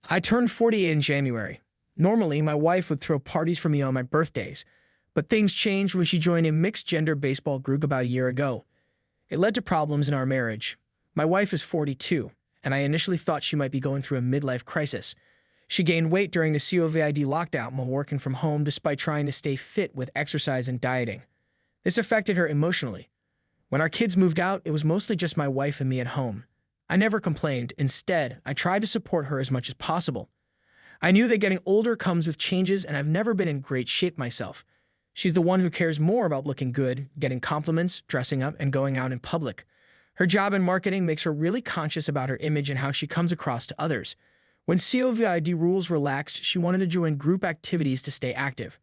I turned 48 in January. Normally, my wife would throw parties for me on my birthdays, but things changed when she joined a mixed-gender baseball group about a year ago. It led to problems in our marriage. My wife is 42, and I initially thought she might be going through a midlife crisis. She gained weight during the COVID lockdown while working from home despite trying to stay fit with exercise and dieting. This affected her emotionally. When our kids moved out, it was mostly just my wife and me at home. I never complained. Instead, I tried to support her as much as possible. I knew that getting older comes with changes, and I've never been in great shape myself. She's the one who cares more about looking good, getting compliments, dressing up, and going out in public. Her job in marketing makes her really conscious about her image and how she comes across to others. When COVID rules relaxed, she wanted to join group activities to stay active.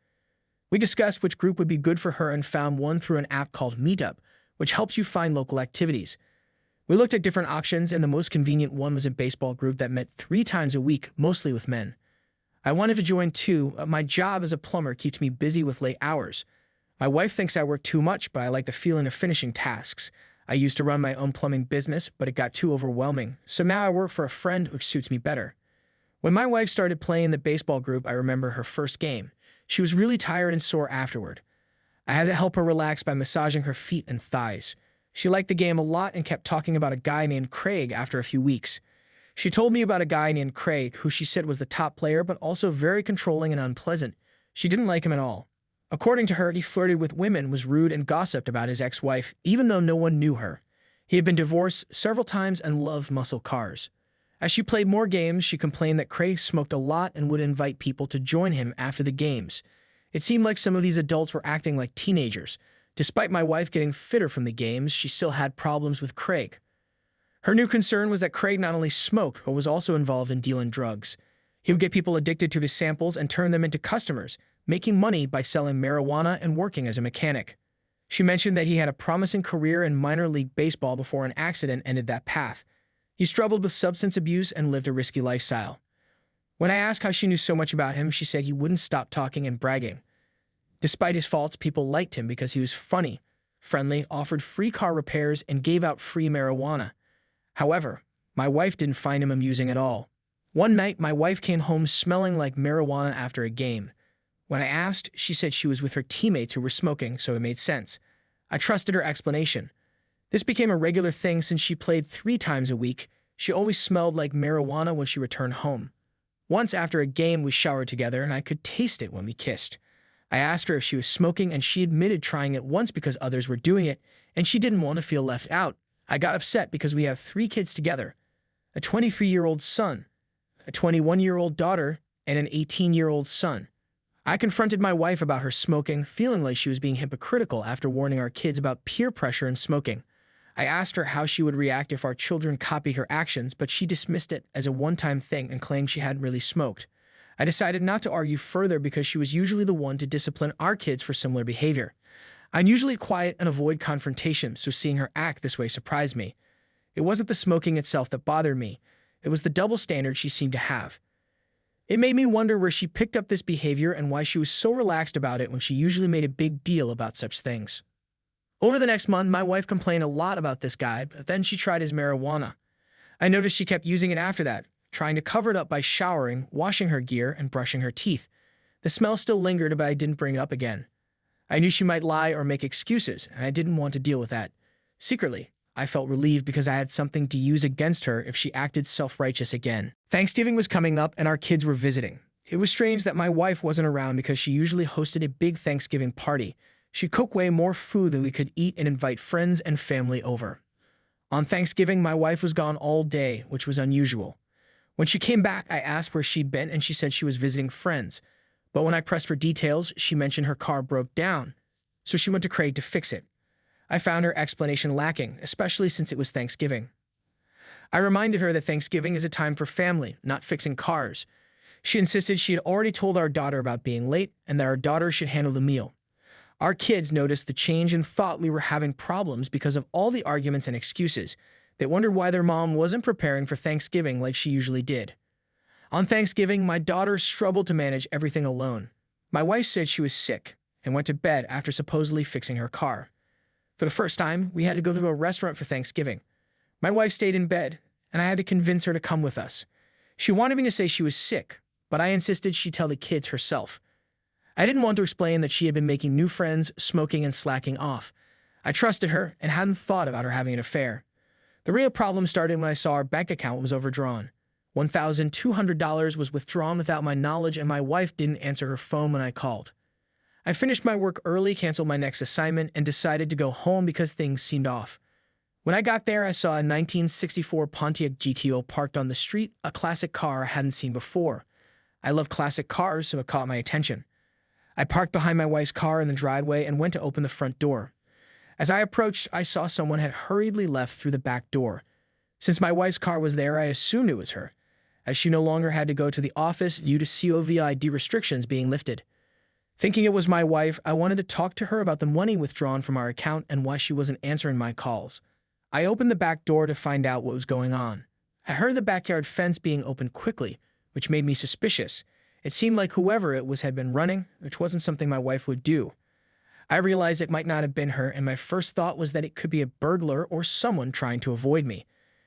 We discussed which group would be good for her and found one through an app called Meetup, which helps you find local activities. We looked at different options, and the most convenient one was a baseball group that met 3 times a week, mostly with men. I wanted to join too. My job as a plumber keeps me busy with late hours. My wife thinks I work too much, but I like the feeling of finishing tasks. I used to run my own plumbing business, but it got too overwhelming, so now I work for a friend who suits me better. When my wife started playing the baseball group, I remember her first game. She was really tired and sore afterward. I had to help her relax by massaging her feet and thighs. She liked the game a lot and kept talking about a guy named Craig after a few weeks. She told me about a guy named Craig who she said was the top player but also very controlling and unpleasant. She didn't like him at all. According to her, he flirted with women, was rude, and gossiped about his ex-wife, even though no one knew her. He had been divorced several times and loved muscle cars. As she played more games, she complained that Craig smoked a lot and would invite people to join him after the games. It seemed like some of these adults were acting like teenagers. Despite my wife getting fitter from the games, she still had problems with Craig. Her new concern was that Craig not only smoked, but was also involved in dealing drugs. He would get people addicted to his samples and turn them into customers, making money by selling marijuana and working as a mechanic. She mentioned that he had a promising career in minor league baseball before an accident ended that path. He struggled with substance abuse and lived a risky lifestyle. When I asked how she knew so much about him, she said he wouldn't stop talking and bragging. Despite his faults, people liked him because he was funny, friendly, offered free car repairs, and gave out free marijuana. However, my wife didn't find him amusing at all. One night, my wife came home smelling like marijuana after a game. When I asked, she said she was with her teammates who were smoking, so it made sense. I trusted her explanation. This became a regular thing since she played 3 times a week. She always smelled like marijuana when she returned home. Once after a game, we showered together, and I could taste it when we kissed. I asked her if she was smoking, and she admitted trying it once because others were doing it, and she didn't want to feel left out. I got upset because we have 3 kids together, a 23-year-old son, a 21-year-old daughter, and an 18-year-old son. I confronted my wife about her smoking, feeling like she was being hypocritical after warning our kids about peer pressure and smoking. I asked her how she would react if our children copied her actions, but she dismissed it as a one-time thing and claimed she hadn't really smoked. I decided not to argue further because she was usually the one to discipline our kids for similar behavior. I'm usually quiet and avoid confrontation, so seeing her act this way surprised me. It wasn't the smoking itself that bothered me. It was the double standard she seemed to have. It made me wonder where she picked up this behavior and why she was so relaxed about it when she usually made a big deal about such things. Over the next month, my wife complained a lot about this guy, but then she tried his marijuana. I noticed she kept using it after that, trying to cover it up by showering, washing her gear, and brushing her teeth. The smell still lingered, but I didn't bring it up again. I knew she might lie or make excuses, and I didn't want to deal with that. Secretly, I felt relieved because I had something to use against her if she acted self-righteous again. Thanksgiving was coming up, and our kids were visiting. It was strange that my wife wasn't around because she usually hosted a big Thanksgiving party. She cooked way more food than we could eat and invite friends and family over. On Thanksgiving, my wife was gone all day, which was unusual. When she came back, I asked where she'd been, and she said she was visiting friends. But when I pressed for details, she mentioned her car broke down, so she went to Craig to fix it. I found her explanation lacking, especially since it was Thanksgiving. I reminded her that Thanksgiving is a time for family, not fixing cars. She insisted she had already told our daughter about being late and that our daughter should handle the meal. Our kids noticed the change and thought we were having problems because of all the arguments and excuses. They wondered why their mom wasn't preparing for Thanksgiving like she usually did. On Thanksgiving, my daughter struggled to manage everything alone. My wife said she was sick and went to bed after supposedly fixing her car. For the first time, we had to go to a restaurant for Thanksgiving. My wife stayed in bed, and I had to convince her to come with us. She wanted me to say she was sick, but I insisted she tell the kids herself. I didn't want to explain that she had been making new friends, smoking, and slacking off. I trusted her and hadn't thought about her having an affair. The real problem started when I saw our bank account was overdrawn. $1,200 was withdrawn without my knowledge, and my wife didn't answer her phone when I called. I finished my work early, canceled my next assignment, and decided to go home because things seemed off. When I got there, I saw a 1964 Pontiac GTO parked on the street, a classic car I hadn't seen before. I love classic cars, so it caught my attention. I parked behind my wife's car in the driveway and went to open the front door. As I approached, I saw someone had hurriedly left through the back door. Since my wife's car was there, I assumed it was her, as she no longer had to go to the office due to COVID restrictions being lifted. Thinking it was my wife, I wanted to talk to her about the money withdrawn from our account and why she wasn't answering my calls. I opened the back door to find out what was going on. I heard the backyard fence being opened quickly, which made me suspicious. It seemed like whoever it was had been running, which wasn't something my wife would do. I realized it might not have been her, and my first thought was that it could be a burglar or someone trying to avoid me.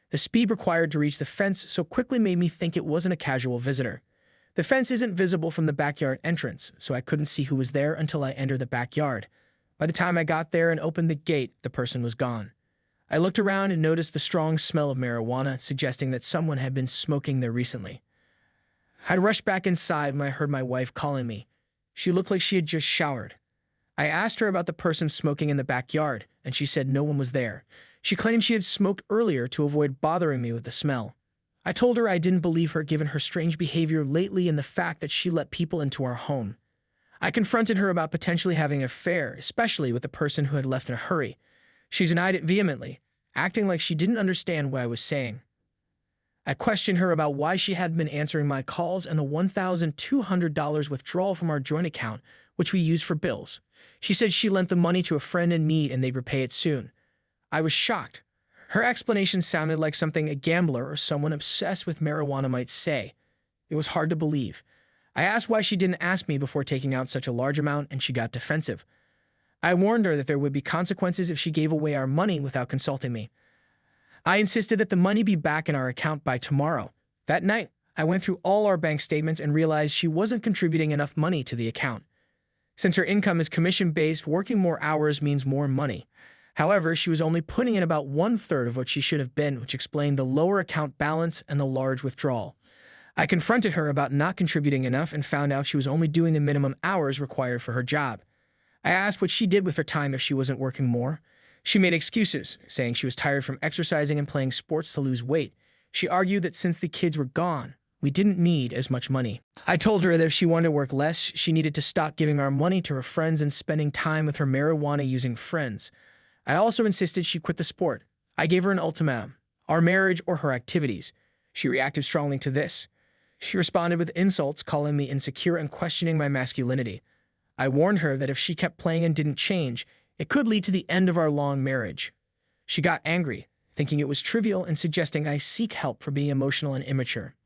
The speed required to reach the fence so quickly made me think it wasn't a casual visitor. The fence isn't visible from the backyard entrance, so I couldn't see who was there until I entered the backyard. By the time I got there and opened the gate, the person was gone. I looked around and noticed the strong smell of marijuana, suggesting that someone had been smoking there recently. I'd rushed back inside when I heard my wife calling me. She looked like she had just showered. I asked her about the person smoking in the backyard, and she said no one was there. She claimed she had smoked earlier to avoid bothering me with the smell. I told her I didn't believe her given her strange behavior lately and the fact that she let people into our home. I confronted her about potentially having an affair, especially with the person who had left in a hurry. She denied it vehemently, acting like she didn't understand what I was saying. I questioned her about why she hadn't been answering my calls and the $1,200 withdrawal from our joint account, which we used for bills. She said she lent the money to a friend and me and they'd repay it soon. I was shocked. Her explanation sounded like something a gambler or someone obsessed with marijuana might say. It was hard to believe. I asked why she didn't ask me before taking out such a large amount, and she got defensive. I warned her that there would be consequences if she gave away our money without consulting me. I insisted that the money be back in our account by tomorrow. That night, I went through all our bank statements and realized she wasn't contributing enough money to the account. Since her income is commission-based, working more hours means more money. However, she was only putting in about 1/3 of what she should have been, which explained the lower account balance and the large withdrawal. I confronted her about not contributing enough and found out she was only doing the minimum hours required for her job. I asked what she did with her time if she wasn't working more. She made excuses, saying she was tired from exercising and playing sports to lose weight. She argued that since the kids were gone, we didn't need as much money. I told her that if she wanted to work less, she needed to stop giving our money to her friends and spending time with her marijuana-using friends. I also insisted she quit the sport. I gave her an ultimatum: our marriage or her activities. She reacted strongly to this. She responded with insults, calling me insecure and questioning my masculinity. I warned her that if she kept playing and didn't change, it could lead to the end of our long marriage. She got angry, thinking it was trivial and suggesting I seek help for being emotional and immature.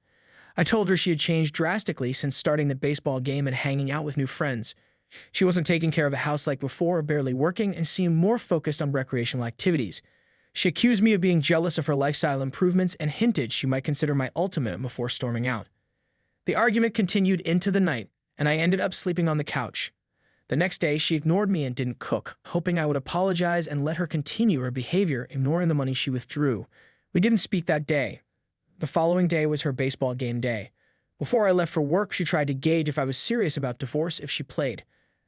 I told her she had changed drastically since starting the baseball game and hanging out with new friends. She wasn't taking care of the house like before, barely working, and seemed more focused on recreational activities. She accused me of being jealous of her lifestyle improvements and hinted she might consider my ultimatum before storming out. The argument continued into the night, and I ended up sleeping on the couch. The next day, she ignored me and didn't cook, hoping I would apologize and let her continue her behavior, ignoring the money she withdrew. We didn't speak that day. The following day was her baseball game day. Before I left for work, she tried to gauge if I was serious about divorce if she played.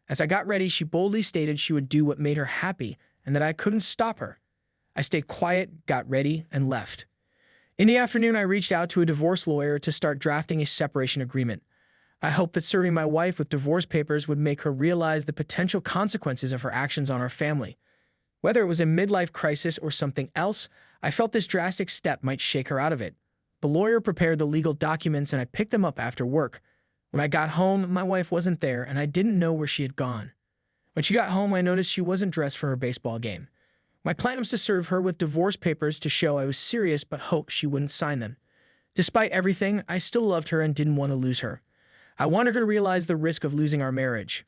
As I got ready, she boldly stated she would do what made her happy and that I couldn't stop her. I stayed quiet, got ready, and left. In the afternoon, I reached out to a divorce lawyer to start drafting a separation agreement. I hoped that serving my wife with divorce papers would make her realize the potential consequences of her actions on our family. Whether it was a midlife crisis or something else, I felt this drastic step might shake her out of it. The lawyer prepared the legal documents and I picked them up after work. When I got home, my wife wasn't there and I didn't know where she had gone. When she got home, I noticed she wasn't dressed for her baseball game. My plan was to serve her with divorce papers to show I was serious but hoped she wouldn't sign them. Despite everything, I still loved her and didn't want to lose her. I wanted her to realize the risk of losing our marriage.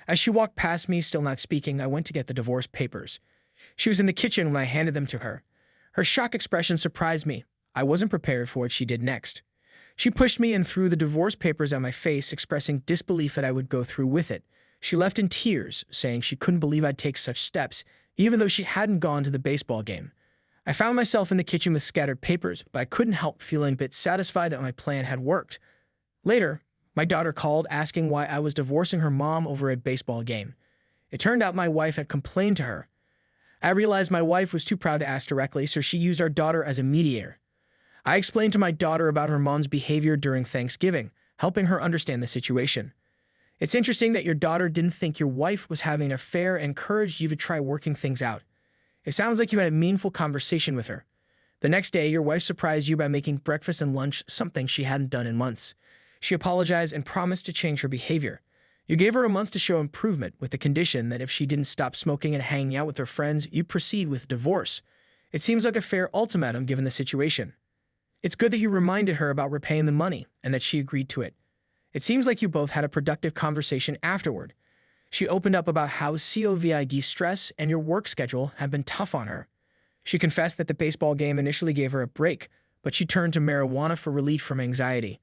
As she walked past me, still not speaking, I went to get the divorce papers. She was in the kitchen when I handed them to her. Her shocked expression surprised me. I wasn't prepared for what she did next. She pushed me and threw the divorce papers at my face, expressing disbelief that I would go through with it. She left in tears, saying she couldn't believe I'd take such steps, even though she hadn't gone to the baseball game. I found myself in the kitchen with scattered papers, but I couldn't help feeling a bit satisfied that my plan had worked. Later, my daughter called asking why I was divorcing her mom over a baseball game. It turned out my wife had complained to her. I realized my wife was too proud to ask directly, so she used our daughter as a mediator. I explained to my daughter about her mom's behavior during Thanksgiving, helping her understand the situation. It's interesting that your daughter didn't think your wife was having an affair and encouraged you to try working things out. It sounds like you had a meaningful conversation with her. The next day, your wife surprised you by making breakfast and lunch, something she hadn't done in months. She apologized and promised to change her behavior. You gave her a month to show improvement, with the condition that if she didn't stop smoking and hanging out with her friends, you'd proceed with divorce. It seems like a fair ultimatum given the situation. It's good that you reminded her about repaying the money and that she agreed to it. It seems like you both had a productive conversation afterward. She opened up about how COVID stress and your work schedule have been tough on her. She confessed that the baseball game initially gave her a break, but she turned to marijuana for relief from anxiety.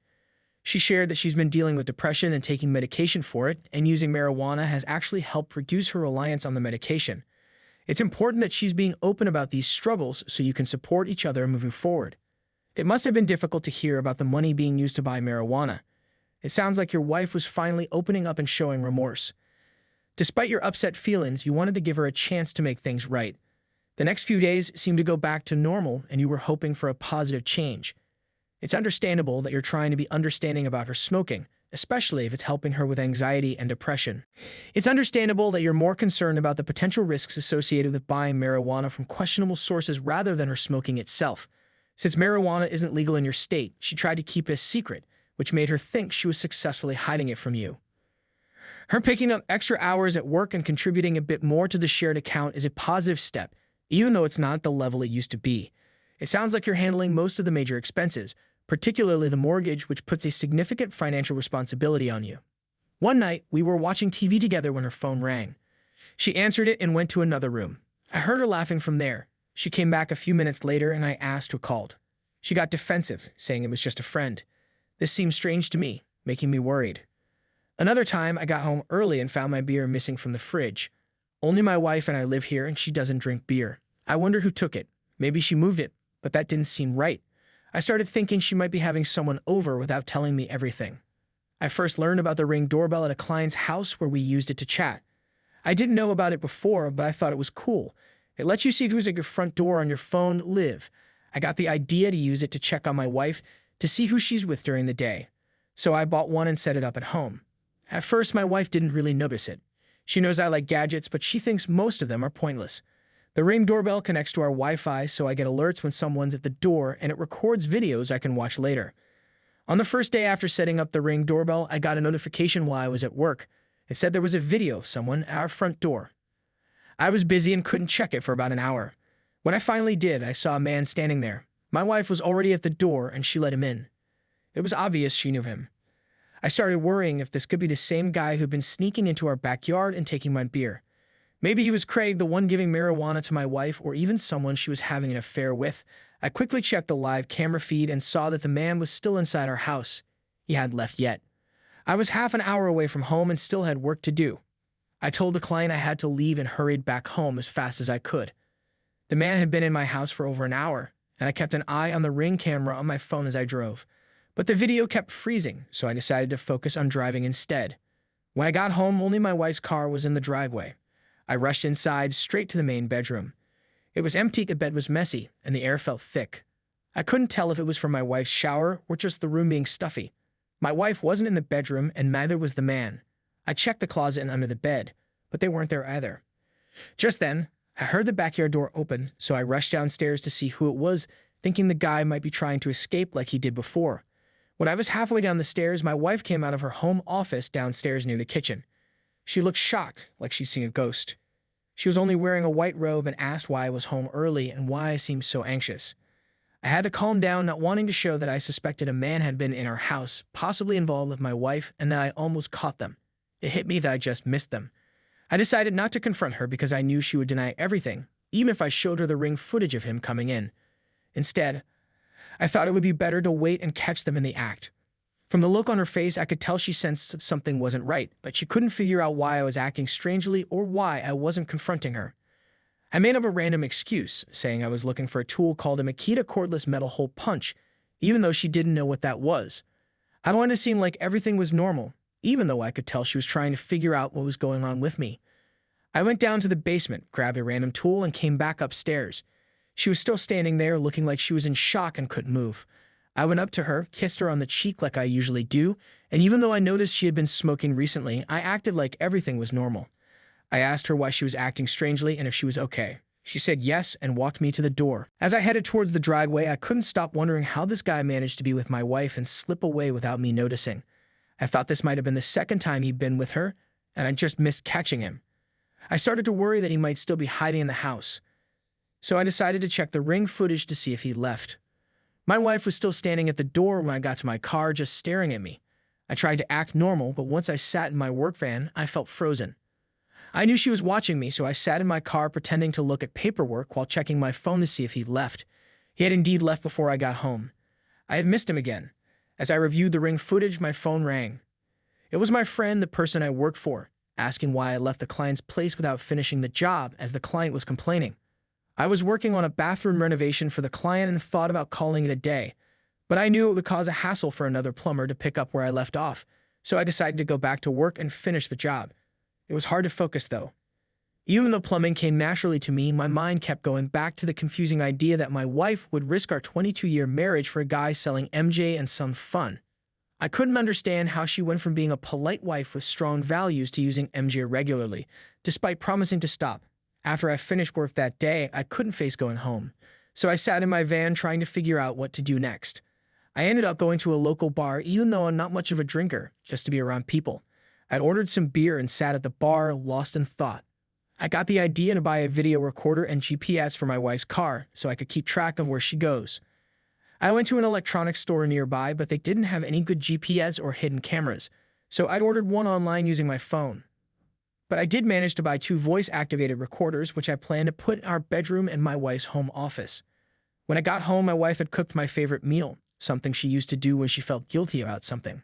She shared that she's been dealing with depression and taking medication for it, and using marijuana has actually helped reduce her reliance on the medication. It's important that she's being open about these struggles so you can support each other moving forward. It must have been difficult to hear about the money being used to buy marijuana. It sounds like your wife was finally opening up and showing remorse. Despite your upset feelings, you wanted to give her a chance to make things right. The next few days seemed to go back to normal, and you were hoping for a positive change. It's understandable that you're trying to be understanding about her smoking, especially if it's helping her with anxiety and depression. It's understandable that you're more concerned about the potential risks associated with buying marijuana from questionable sources rather than her smoking itself. Since marijuana isn't legal in your state, she tried to keep it a secret, which made her think she was successfully hiding it from you. Her picking up extra hours at work and contributing a bit more to the shared account is a positive step, even though it's not at the level it used to be. It sounds like you're handling most of the major expenses, particularly the mortgage, which puts a significant financial responsibility on you. One night, we were watching TV together when her phone rang. She answered it and went to another room. I heard her laughing from there. She came back a few minutes later and I asked who called. She got defensive, saying it was just a friend. This seemed strange to me, making me worried. Another time, I got home early and found my beer missing from the fridge. Only my wife and I live here and she doesn't drink beer. I wondered who took it. Maybe she moved it, but that didn't seem right. I started thinking she might be having someone over without telling me everything. I first learned about the Ring doorbell at a client's house where we used it to chat. I didn't know about it before, but I thought it was cool. It lets you see who's at your front door on your phone live. I got the idea to use it to check on my wife to see who she's with during the day. So I bought one and set it up at home. At first, my wife didn't really notice it. She knows I like gadgets, but she thinks most of them are pointless. The Ring doorbell connects to our Wi-Fi, so I get alerts when someone's at the door, and it records videos I can watch later. On the first day after setting up the Ring doorbell, I got a notification while I was at work. It said there was a video of someone at our front door. I was busy and couldn't check it for about an hour. When I finally did, I saw a man standing there. My wife was already at the door, and she let him in. It was obvious she knew him. I started worrying if this could be the same guy who'd been sneaking into our backyard and taking my beer. Maybe he was Craig, the one giving marijuana to my wife, or even someone she was having an affair with. I quickly checked the live camera feed and saw that the man was still inside our house. He hadn't left yet. I was half an hour away from home and still had work to do. I told the client I had to leave and hurried back home as fast as I could. The man had been in my house for over an hour, and I kept an eye on the Ring camera on my phone as I drove. But the video kept freezing, so I decided to focus on driving instead. When I got home, only my wife's car was in the driveway. I rushed inside, straight to the main bedroom. It was empty, the bed was messy, and the air felt thick. I couldn't tell if it was from my wife's shower or just the room being stuffy. My wife wasn't in the bedroom, and neither was the man. I checked the closet and under the bed, but they weren't there either. Just then, I heard the backyard door open, so I rushed downstairs to see who it was, thinking the guy might be trying to escape like he did before. When I was halfway down the stairs, my wife came out of her home office downstairs near the kitchen. She looked shocked, like she'd seen a ghost. She was only wearing a white robe and asked why I was home early and why I seemed so anxious. I had to calm down, not wanting to show that I suspected a man had been in our house, possibly involved with my wife, and that I almost caught them. It hit me that I just missed them. I decided not to confront her because I knew she would deny everything, even if I showed her the Ring footage of him coming in. Instead, I thought it would be better to wait and catch them in the act. From the look on her face, I could tell she sensed something wasn't right, but she couldn't figure out why I was acting strangely or why I wasn't confronting her. I made up a random excuse, saying I was looking for a tool called a Makita cordless metal hole punch, even though she didn't know what that was. I wanted to seem like everything was normal, even though I could tell she was trying to figure out what was going on with me. I went down to the basement, grabbed a random tool, and came back upstairs. She was still standing there, looking like she was in shock and couldn't move. I went up to her, kissed her on the cheek like I usually do, and even though I noticed she had been smoking recently, I acted like everything was normal. I asked her why she was acting strangely and if she was okay. She said yes and walked me to the door. As I headed towards the driveway, I couldn't stop wondering how this guy managed to be with my wife and slip away without me noticing. I thought this might have been the second time he'd been with her, and I just missed catching him. I started to worry that he might still be hiding in the house, so I decided to check the ring footage to see if he left. My wife was still standing at the door when I got to my car, just staring at me. I tried to act normal, but once I sat in my work van, I felt frozen. I knew she was watching me, so I sat in my car pretending to look at paperwork while checking my phone to see if he'd left. He had indeed left before I got home. I had missed him again. As I reviewed the ring footage, my phone rang. It was my friend, the person I worked for, asking why I left the client's place without finishing the job, as the client was complaining. I was working on a bathroom renovation for the client and thought about calling it a day, but I knew it would cause a hassle for another plumber to pick up where I left off, so I decided to go back to work and finish the job. It was hard to focus, though. Even though plumbing came naturally to me, my mind kept going back to the confusing idea that my wife would risk our 22-year marriage for a guy selling MJ and some fun. I couldn't understand how she went from being a polite wife with strong values to using MJ regularly, despite promising to stop. After I finished work that day, I couldn't face going home, so I sat in my van trying to figure out what to do next. I ended up going to a local bar, even though I'm not much of a drinker, just to be around people. I'd ordered some beer and sat at the bar, lost in thought. I got the idea to buy a video recorder and GPS for my wife's car, so I could keep track of where she goes. I went to an electronics store nearby, but they didn't have any good GPS or hidden cameras, so I'd ordered one online using my phone. But I did manage to buy 2 voice-activated recorders, which I planned to put in our bedroom and my wife's home office. When I got home, my wife had cooked my favorite meal, something she used to do when she felt guilty about something.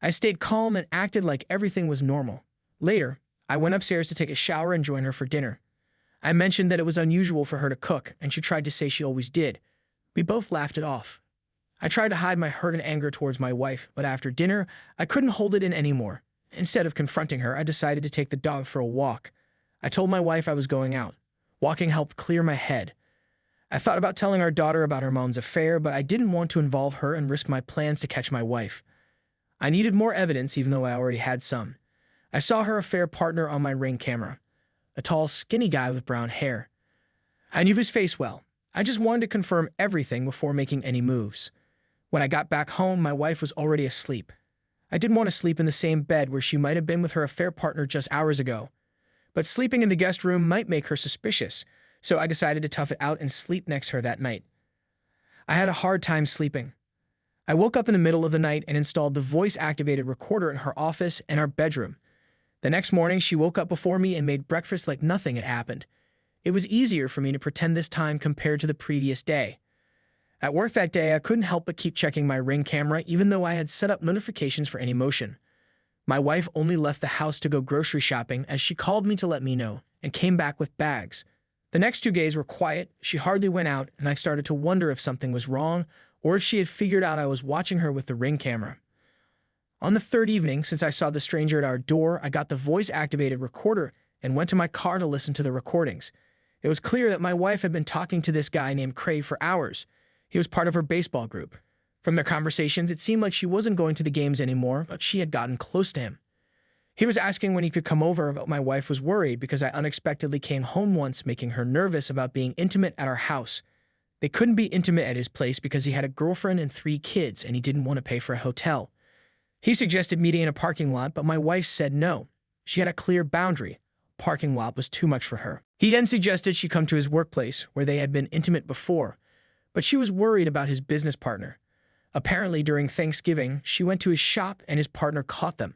I stayed calm and acted like everything was normal. Later, I went upstairs to take a shower and join her for dinner. I mentioned that it was unusual for her to cook, and she tried to say she always did. We both laughed it off. I tried to hide my hurt and anger towards my wife, but after dinner, I couldn't hold it in anymore. Instead of confronting her, I decided to take the dog for a walk. I told my wife I was going out. Walking helped clear my head. I thought about telling our daughter about her mom's affair, but I didn't want to involve her and risk my plans to catch my wife. I needed more evidence, even though I already had some. I saw her affair partner on my Ring camera, a tall, skinny guy with brown hair. I knew his face well. I just wanted to confirm everything before making any moves. When I got back home, my wife was already asleep. I didn't want to sleep in the same bed where she might have been with her affair partner just hours ago. But sleeping in the guest room might make her suspicious, so I decided to tough it out and sleep next to her that night. I had a hard time sleeping. I woke up in the middle of the night and installed the voice-activated recorder in her office and our bedroom. The next morning, she woke up before me and made breakfast like nothing had happened. It was easier for me to pretend this time compared to the previous day. At work that day, I couldn't help but keep checking my Ring camera even though I had set up notifications for any motion. My wife only left the house to go grocery shopping as she called me to let me know and came back with bags. The next 2 days were quiet, she hardly went out, and I started to wonder if something was wrong or if she had figured out I was watching her with the Ring camera. On the 3rd evening, since I saw the stranger at our door, I got the voice-activated recorder and went to my car to listen to the recordings. It was clear that my wife had been talking to this guy named Craig for hours. He was part of her baseball group. From their conversations, it seemed like she wasn't going to the games anymore, but she had gotten close to him. He was asking when he could come over, but my wife was worried because I unexpectedly came home once, making her nervous about being intimate at our house. They couldn't be intimate at his place because he had a girlfriend and 3 kids, and he didn't want to pay for a hotel. He suggested meeting in a parking lot, but my wife said no. She had a clear boundary. Parking lot was too much for her. He then suggested she come to his workplace, where they had been intimate before, but she was worried about his business partner. Apparently, during Thanksgiving, she went to his shop and his partner caught them.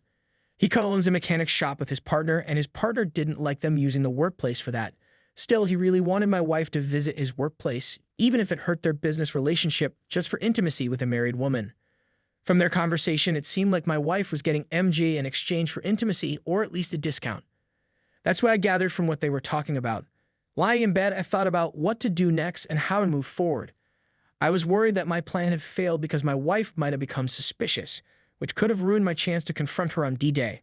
He co-owns a mechanic shop with his partner, and his partner didn't like them using the workplace for that, Still, he really wanted my wife to visit his workplace, even if it hurt their business relationship, just for intimacy with a married woman. From their conversation, it seemed like my wife was getting MJ in exchange for intimacy or at least a discount. That's what I gathered from what they were talking about. Lying in bed, I thought about what to do next and how to move forward. I was worried that my plan had failed because my wife might have become suspicious, which could have ruined my chance to confront her on D-Day.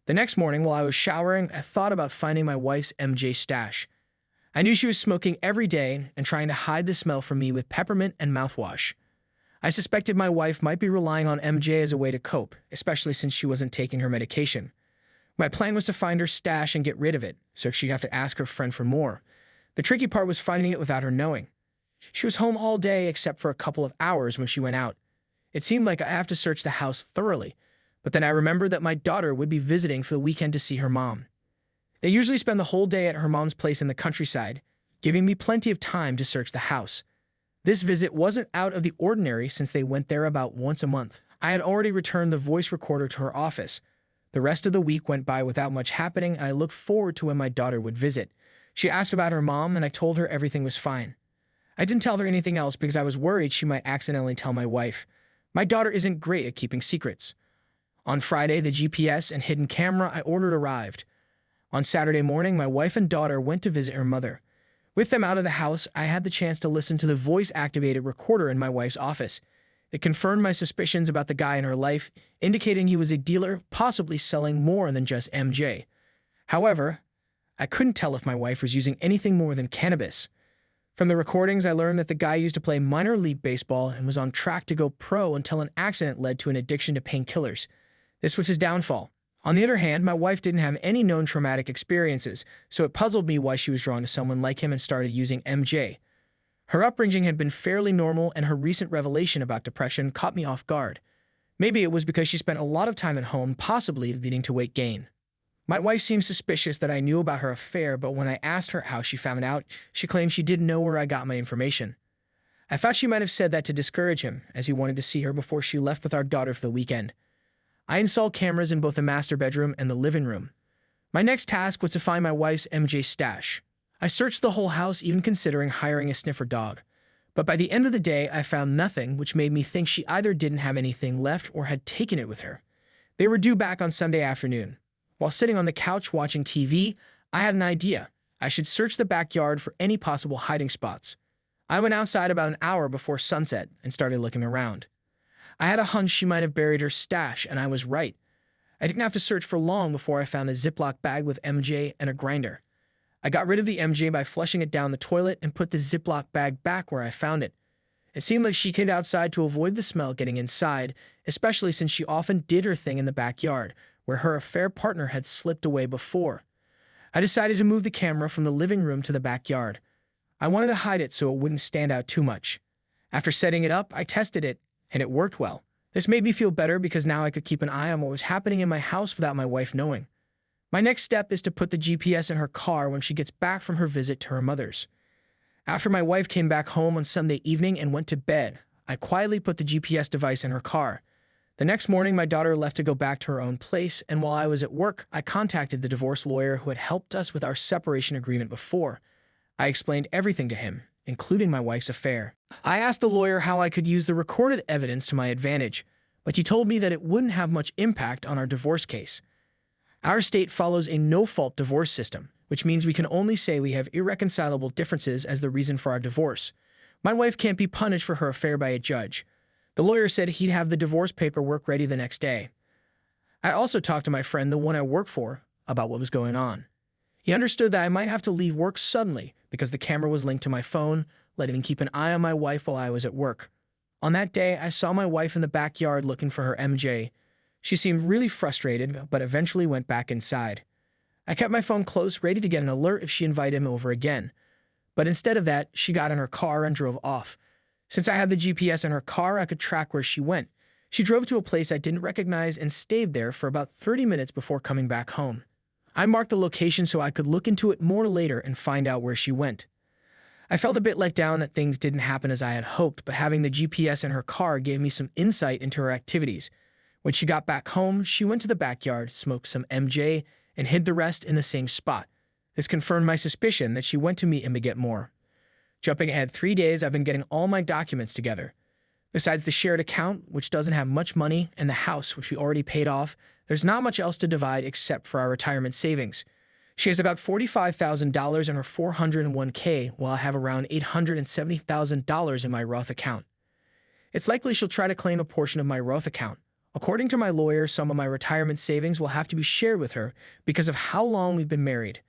The next morning, while I was showering, I thought about finding my wife's MJ stash. I knew she was smoking every day and trying to hide the smell from me with peppermint and mouthwash. I suspected my wife might be relying on MJ as a way to cope, especially since she wasn't taking her medication. My plan was to find her stash and get rid of it, so she'd have to ask her friend for more. The tricky part was finding it without her knowing. She was home all day except for a couple of hours when she went out. It seemed like I have to search the house thoroughly, but then I remembered that my daughter would be visiting for the weekend to see her mom. They usually spend the whole day at her mom's place in the countryside, giving me plenty of time to search the house. This visit wasn't out of the ordinary since they went there about once a month. I had already returned the voice recorder to her office. The rest of the week went by without much happening, and I looked forward to when my daughter would visit. She asked about her mom, and I told her everything was fine. I didn't tell her anything else because I was worried she might accidentally tell my wife. My daughter isn't great at keeping secrets. On Friday, the GPS and hidden camera I ordered arrived. On Saturday morning, my wife and daughter went to visit her mother. With them out of the house, I had the chance to listen to the voice-activated recorder in my wife's office. It confirmed my suspicions about the guy in her life, indicating he was a dealer, possibly selling more than just MJ. However, I couldn't tell if my wife was using anything more than cannabis. From the recordings, I learned that the guy used to play minor league baseball and was on track to go pro until an accident led to an addiction to painkillers. This was his downfall. On the other hand, my wife didn't have any known traumatic experiences, so it puzzled me why she was drawn to someone like him and started using MJ. Her upbringing had been fairly normal, and her recent revelation about depression caught me off guard. Maybe it was because she spent a lot of time at home, possibly leading to weight gain. My wife seemed suspicious that I knew about her affair, but when I asked her how she found out, she claimed she didn't know where I got my information. I thought she might have said that to discourage him, as he wanted to see her before she left with our daughter for the weekend. I installed cameras in both the master bedroom and the living room. My next task was to find my wife's MJ stash. I searched the whole house, even considering hiring a sniffer dog. But by the end of the day, I found nothing, which made me think she either didn't have anything left or had taken it with her. They were due back on Sunday afternoon. While sitting on the couch watching TV, I had an idea. I should search the backyard for any possible hiding spots. I went outside about an hour before sunset and started looking around. I had a hunch she might have buried her stash, and I was right. I didn't have to search for long before I found a Ziploc bag with MJ and a grinder. I got rid of the MJ by flushing it down the toilet and put the Ziploc bag back where I found it. It seemed like she hid outside to avoid the smell getting inside, especially since she often did her thing in the backyard, where her affair partner had slipped away before. I decided to move the camera from the living room to the backyard. I wanted to hide it so it wouldn't stand out too much. After setting it up, I tested it, and it worked well. This made me feel better because now I could keep an eye on what was happening in my house without my wife knowing. My next step is to put the GPS in her car when she gets back from her visit to her mother's. After my wife came back home on Sunday evening and went to bed, I quietly put the GPS device in her car. The next morning, my daughter left to go back to her own place, and while I was at work, I contacted the divorce lawyer who had helped us with our separation agreement before. I explained everything to him, including my wife's affair. I asked the lawyer how I could use the recorded evidence to my advantage, but he told me that it wouldn't have much impact on our divorce case. Our state follows a no-fault divorce system, which means we can only say we have irreconcilable differences as the reason for our divorce. My wife can't be punished for her affair by a judge. The lawyer said he'd have the divorce paperwork ready the next day. I also talked to my friend, the one I work for, about what was going on. He understood that I might have to leave work suddenly because the camera was linked to my phone, letting me keep an eye on my wife while I was at work. On that day, I saw my wife in the backyard looking for her MJ. She seemed really frustrated, but eventually went back inside. I kept my phone close, ready to get an alert if she invited him over again. But instead of that, she got in her car and drove off. Since I had the GPS in her car, I could track where she went. She drove to a place I didn't recognize and stayed there for about 30 minutes before coming back home. I marked the location so I could look into it more later and find out where she went. I felt a bit let down that things didn't happen as I had hoped, but having the GPS in her car gave me some insight into her activities. When she got back home, she went to the backyard, smoked some MJ, and hid the rest in the same spot. This confirmed my suspicion that she went to meet him to get more. Jumping ahead 3 days, I've been getting all my documents together. Besides the shared account, which doesn't have much money, and the house, which we already paid off, there's not much else to divide except for our retirement savings. She has about $45,000 in her 401k, while I have around $870,000 in my Roth account. It's likely she'll try to claim a portion of my Roth account. According to my lawyer, some of my retirement savings will have to be shared with her because of how long we've been married.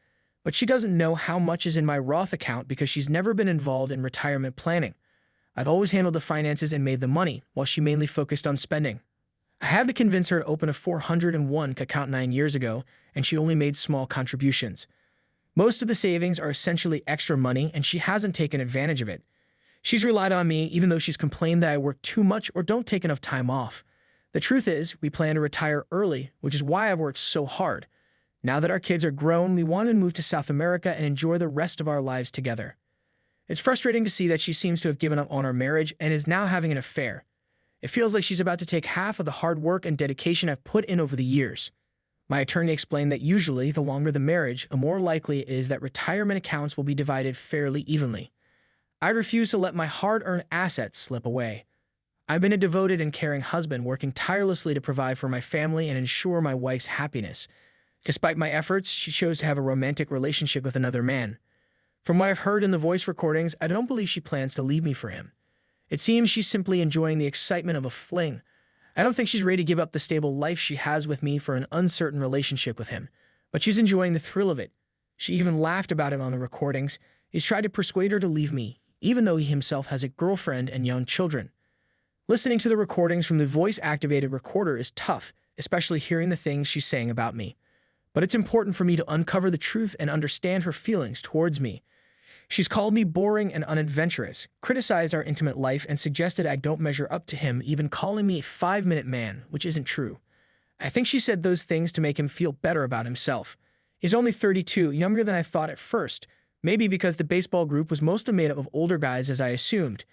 But she doesn't know how much is in my Roth account because she's never been involved in retirement planning. I've always handled the finances and made the money, while she mainly focused on spending. I had to convince her to open a 401k account 9 years ago, and she only made small contributions. Most of the savings are essentially extra money, and she hasn't taken advantage of it. She's relied on me even though she's complained that I work too much or don't take enough time off. The truth is, we plan to retire early, which is why I've worked so hard. Now that our kids are grown, we want to move to South America and enjoy the rest of our lives together. It's frustrating to see that she seems to have given up on our marriage and is now having an affair. It feels like she's about to take half of the hard work and dedication I've put in over the years. My attorney explained that usually, the longer the marriage, the more likely it is that retirement accounts will be divided fairly evenly. I refuse to let my hard-earned assets slip away. I've been a devoted and caring husband, working tirelessly to provide for my family and ensure my wife's happiness. Despite my efforts, she chose to have a romantic relationship with another man. From what I've heard in the voice recordings, I don't believe she plans to leave me for him. It seems she's simply enjoying the excitement of a fling. I don't think she's ready to give up the stable life she has with me for an uncertain relationship with him, but she's enjoying the thrill of it. She even laughed about it on the recordings. He's tried to persuade her to leave me, even though he himself has a girlfriend and young children. Listening to the recordings from the voice-activated recorder is tough, especially hearing the things she's saying about me. But it's important for me to uncover the truth and understand her feelings towards me. She's called me boring and unadventurous, criticized our intimate life, and suggested I don't measure up to him, even calling me a 5-minute man, which isn't true. I think she said those things to make him feel better about himself. He's only 32, younger than I thought at first, maybe because the baseball group was mostly made up of older guys as I assumed.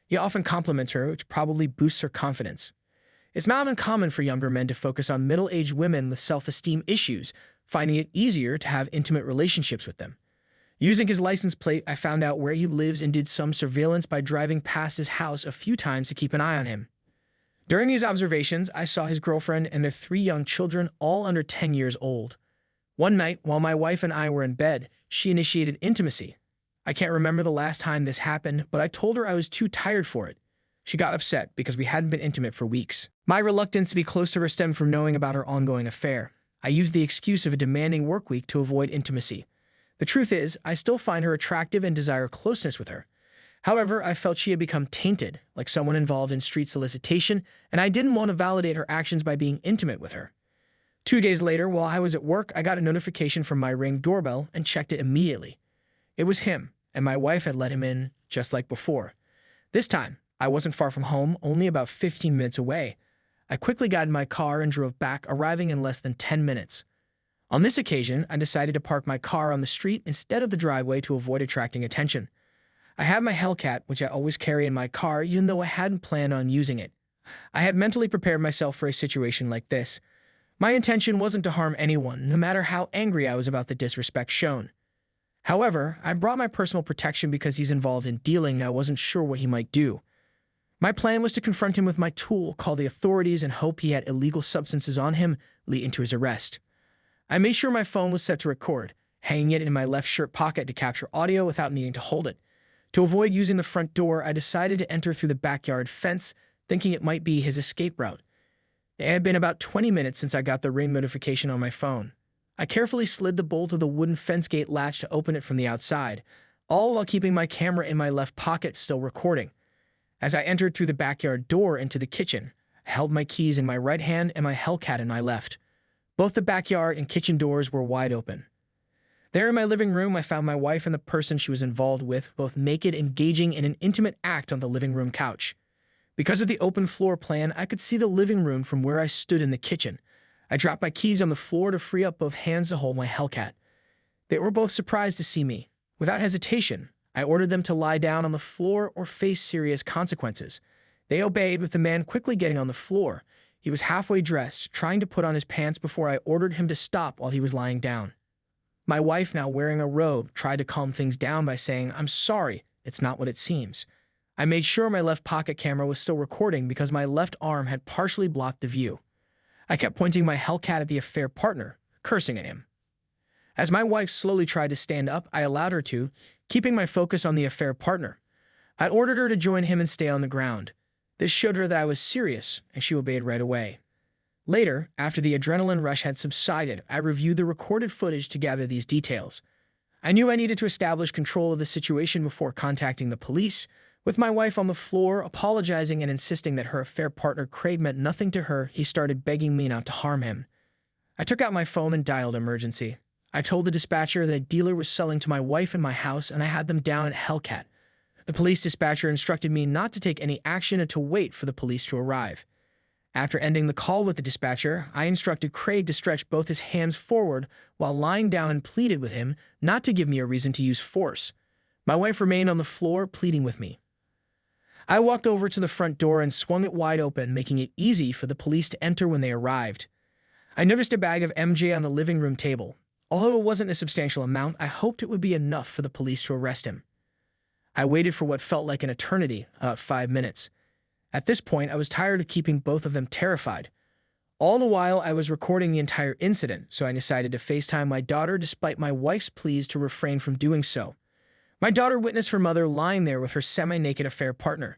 He often compliments her, which probably boosts her confidence. It's not uncommon for younger men to focus on middle-aged women with self-esteem issues, finding it easier to have intimate relationships with them. Using his license plate, I found out where he lives and did some surveillance by driving past his house a few times to keep an eye on him. During these observations, I saw his girlfriend and their 3 young children, all under 10 years old. One night, while my wife and I were in bed, she initiated intimacy. I can't remember the last time this happened, but I told her I was too tired for it. She got upset because we hadn't been intimate for weeks. My reluctance to be close to her stemmed from knowing about her ongoing affair. I used the excuse of a demanding work week to avoid intimacy. The truth is, I still find her attractive and desire closeness with her. However, I felt she had become tainted, like someone involved in street solicitation, and I didn't want to validate her actions by being intimate with her. 2 days later, while I was at work, I got a notification from my Ring doorbell and checked it immediately. It was him, and my wife had let him in just like before. This time, I wasn't far from home, only about 15 minutes away. I quickly got in my car and drove back, arriving in less than 10 minutes. On this occasion, I decided to park my car on the street instead of the driveway to avoid attracting attention. I have my Hellcat, which I always carry in my car, even though I hadn't planned on using it. I had mentally prepared myself for a situation like this. My intention wasn't to harm anyone, no matter how angry I was about the disrespect shown. However, I brought my personal protection because he's involved in dealing and I wasn't sure what he might do. My plan was to confront him with my tool, call the authorities, and hope he had illegal substances on him, leading to his arrest. I made sure my phone was set to record, hanging it in my left shirt pocket to capture audio without needing to hold it. To avoid using the front door, I decided to enter through the backyard fence, thinking it might be his escape route. It had been about 20 minutes since I got the Ring notification on my phone. I carefully slid the bolt of the wooden fence gate latch to open it from the outside, all while keeping my camera in my left pocket still recording. As I entered through the backyard door into the kitchen, I held my keys in my right hand and my Hellcat in my left. Both the backyard and kitchen doors were wide open. There in my living room, I found my wife and the person she was involved with, both naked, engaging in an intimate act on the living room couch. Because of the open floor plan, I could see the living room from where I stood in the kitchen. I dropped my keys on the floor to free up both hands to hold my Hellcat. They were both surprised to see me. Without hesitation, I ordered them to lie down on the floor or face serious consequences. They obeyed, with the man quickly getting on the floor. He was halfway dressed, trying to put on his pants before I ordered him to stop while he was lying down. My wife, now wearing a robe, tried to calm things down by saying, "I'm sorry, it's not what it seems." I made sure my left pocket camera was still recording because my left arm had partially blocked the view. I kept pointing my Hellcat at the affair partner, cursing at him. As my wife slowly tried to stand up, I allowed her to, keeping my focus on the affair partner. I ordered her to join him and stay on the ground. This showed her that I was serious, and she obeyed right away. Later, after the adrenaline rush had subsided, I reviewed the recorded footage to gather these details. I knew I needed to establish control of the situation before contacting the police. With my wife on the floor, apologizing and insisting that her affair partner Craig meant nothing to her, he started begging me not to harm him. I took out my phone and dialed emergency. I told the dispatcher that a dealer was selling to my wife in my house and I had them down at Hellcat. The police dispatcher instructed me not to take any action and to wait for the police to arrive. After ending the call with the dispatcher, I instructed Craig to stretch both his hands forward while lying down and pleaded with him not to give me a reason to use force. My wife remained on the floor, pleading with me. I walked over to the front door and swung it wide open, making it easy for the police to enter when they arrived. I noticed a bag of MJ on the living room table. Although it wasn't a substantial amount, I hoped it would be enough for the police to arrest him. I waited for what felt like an eternity, about 5 minutes. At this point, I was tired of keeping both of them terrified. All the while, I was recording the entire incident, so I decided to FaceTime my daughter despite my wife's pleas to refrain from doing so. My daughter witnessed her mother lying there with her semi-naked affair partner.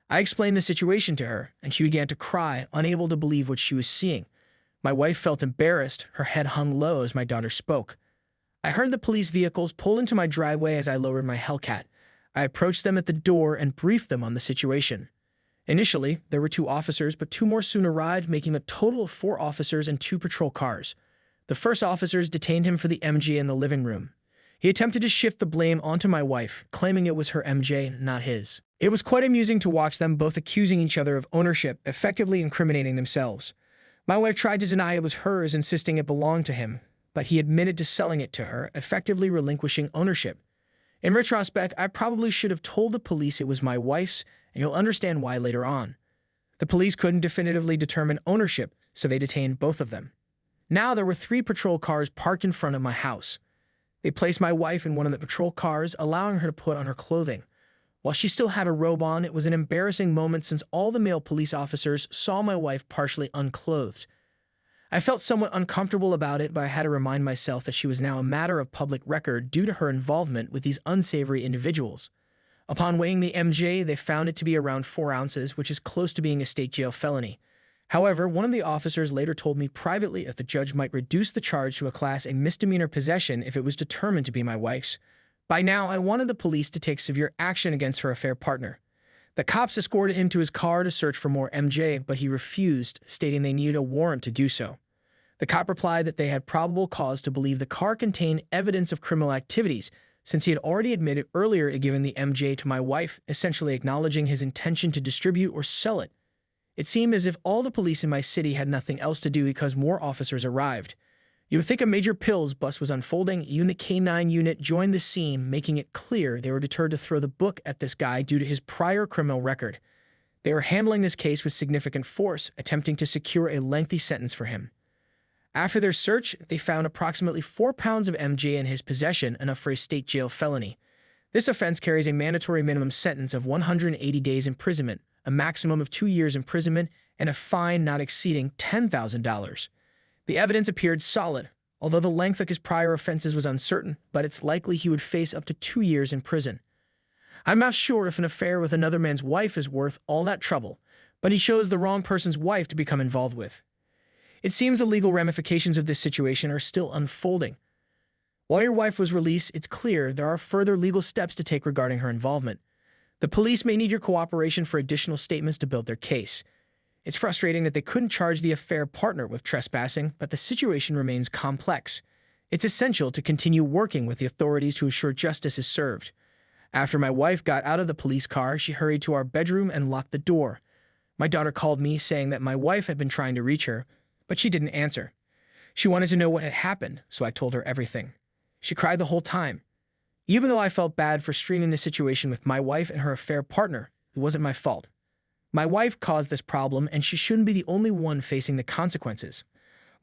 I explained the situation to her, and she began to cry, unable to believe what she was seeing. My wife felt embarrassed, her head hung low as my daughter spoke. I heard the police vehicles pull into my driveway as I lowered my Hellcat. I approached them at the door and briefed them on the situation. Initially, there were 2 officers, but 2 more soon arrived, making a total of 4 officers and 2 patrol cars. The first officers detained him for the MJ in the living room. He attempted to shift the blame onto my wife, claiming it was her MJ, not his. It was quite amusing to watch them both accusing each other of ownership, effectively incriminating themselves. My wife tried to deny it was hers, insisting it belonged to him, but he admitted to selling it to her, effectively relinquishing ownership. In retrospect, I probably should have told the police it was my wife's, and you'll understand why later on. The police couldn't definitively determine ownership, so they detained both of them. Now there were 3 patrol cars parked in front of my house. They placed my wife in one of the patrol cars, allowing her to put on her clothing. While she still had a robe on, it was an embarrassing moment since all the male police officers saw my wife partially unclothed. I felt somewhat uncomfortable about it, but I had to remind myself that she was now a matter of public record due to her involvement with these unsavory individuals. Upon weighing the MJ, they found it to be around 4 ounces, which is close to being a state jail felony. However, one of the officers later told me privately that the judge might reduce the charge to a Class A misdemeanor possession if it was determined to be my wife's. By now, I wanted the police to take severe action against her affair partner. The cops escorted him to his car to search for more MJ, but he refused, stating they needed a warrant to do so. The cop replied that they had probable cause to believe the car contained evidence of criminal activities, since he had already admitted earlier to giving the MJ to my wife, essentially acknowledging his intention to distribute or sell it. It seemed as if all the police in my city had nothing else to do because more officers arrived. You would think a major pills bust was unfolding. Even the K-9 unit joined the scene, making it clear they were deterred to throw the book at this guy due to his prior criminal record. They were handling this case with significant force, attempting to secure a lengthy sentence for him. After their search, they found approximately 4 pounds of MJ in his possession, enough for a state jail felony. This offense carries a mandatory minimum sentence of 180 days imprisonment, a maximum of 2 years imprisonment, and a fine not exceeding $10,000. The evidence appeared solid, although the length of his prior offenses was uncertain, but it's likely he would face up to 2 years in prison. I'm not sure if an affair with another man's wife is worth all that trouble, but he chose the wrong person's wife to become involved with. It seems the legal ramifications of this situation are still unfolding. While your wife was released, it's clear there are further legal steps to take regarding her involvement. The police may need your cooperation for additional statements to build their case. It's frustrating that they couldn't charge the affair partner with trespassing, but the situation remains complex. It's essential to continue working with the authorities to ensure justice is served. After my wife got out of the police car, she hurried to our bedroom and locked the door. My daughter called me, saying that my wife had been trying to reach her, but she didn't answer. She wanted to know what had happened, so I told her everything. She cried the whole time. Even though I felt bad for streaming the situation with my wife and her affair partner, it wasn't my fault. My wife caused this problem, and she shouldn't be the only one facing the consequences.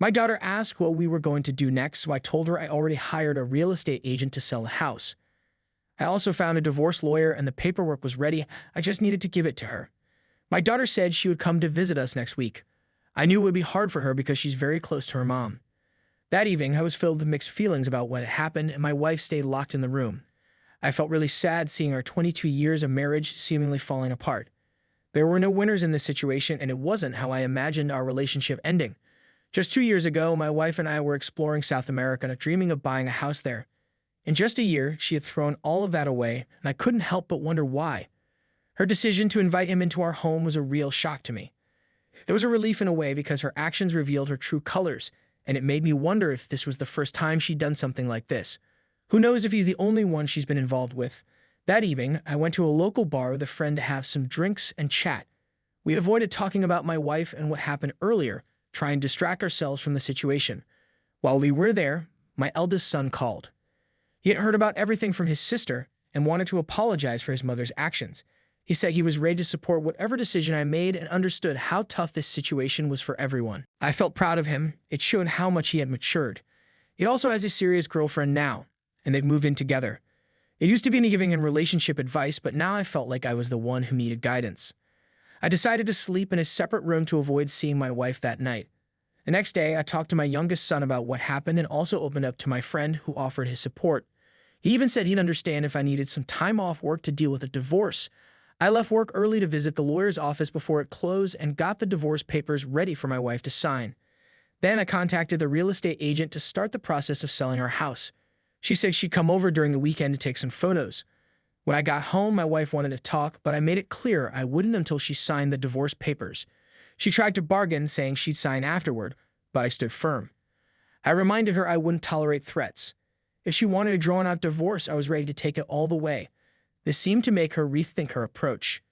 My daughter asked what we were going to do next, so I told her I already hired a real estate agent to sell the house. I also found a divorce lawyer and the paperwork was ready. I just needed to give it to her. My daughter said she would come to visit us next week. I knew it would be hard for her because she's very close to her mom. That evening, I was filled with mixed feelings about what had happened, and my wife stayed locked in the room. I felt really sad seeing our 22 years of marriage seemingly falling apart. There were no winners in this situation, and it wasn't how I imagined our relationship ending. Just 2 years ago, my wife and I were exploring South America, dreaming of buying a house there. In just a year, she had thrown all of that away, and I couldn't help but wonder why. Her decision to invite him into our home was a real shock to me. It was a relief in a way because her actions revealed her true colors, and it made me wonder if this was the first time she'd done something like this. Who knows if he's the only one she's been involved with. That evening, I went to a local bar with a friend to have some drinks and chat. We avoided talking about my wife and what happened earlier, trying to distract ourselves from the situation. While we were there, my eldest son called. He had heard about everything from his sister and wanted to apologize for his mother's actions. He said he was ready to support whatever decision I made and understood how tough this situation was for everyone. I felt proud of him. It showed how much he had matured. He also has a serious girlfriend now, and they've moved in together. It used to be me giving him relationship advice, but now I felt like I was the one who needed guidance. I decided to sleep in a separate room to avoid seeing my wife that night. The next day, I talked to my youngest son about what happened and also opened up to my friend who offered his support. He even said he'd understand if I needed some time off work to deal with a divorce. I left work early to visit the lawyer's office before it closed and got the divorce papers ready for my wife to sign. Then I contacted the real estate agent to start the process of selling our house. She said she'd come over during the weekend to take some photos. When I got home, my wife wanted to talk, but I made it clear I wouldn't until she signed the divorce papers. She tried to bargain, saying she'd sign afterward, but I stood firm. I reminded her I wouldn't tolerate threats. If she wanted a drawn-out divorce, I was ready to take it all the way. This seemed to make her rethink her approach.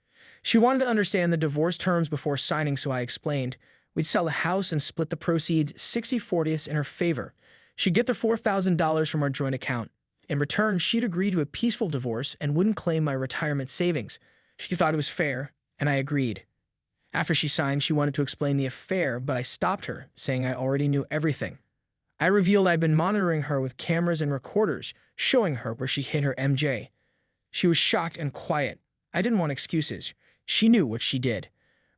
She wanted to understand the divorce terms before signing, so I explained we'd sell the house and split the proceeds 60/40 in her favor. She'd get the $4,000 from our joint account. In return, she'd agree to a peaceful divorce and wouldn't claim my retirement savings. She thought it was fair, and I agreed. After she signed, she wanted to explain the affair, but I stopped her, saying I already knew everything. I revealed I'd been monitoring her with cameras and recorders, showing her where she hid her MJ. She was shocked and quiet. I didn't want excuses. She knew what she did.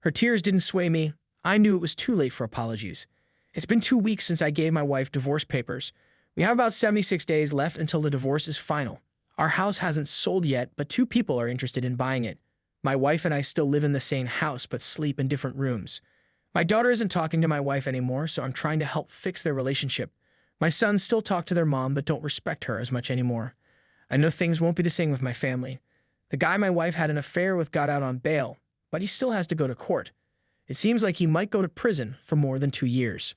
Her tears didn't sway me. I knew it was too late for apologies. It's been 2 weeks since I gave my wife divorce papers. We have about 76 days left until the divorce is final. Our house hasn't sold yet, but 2 people are interested in buying it. My wife and I still live in the same house, but sleep in different rooms. My daughter isn't talking to my wife anymore, so I'm trying to help fix their relationship. My sons still talk to their mom, but don't respect her as much anymore. I know things won't be the same with my family. The guy my wife had an affair with got out on bail, but he still has to go to court. It seems like he might go to prison for more than 2 years.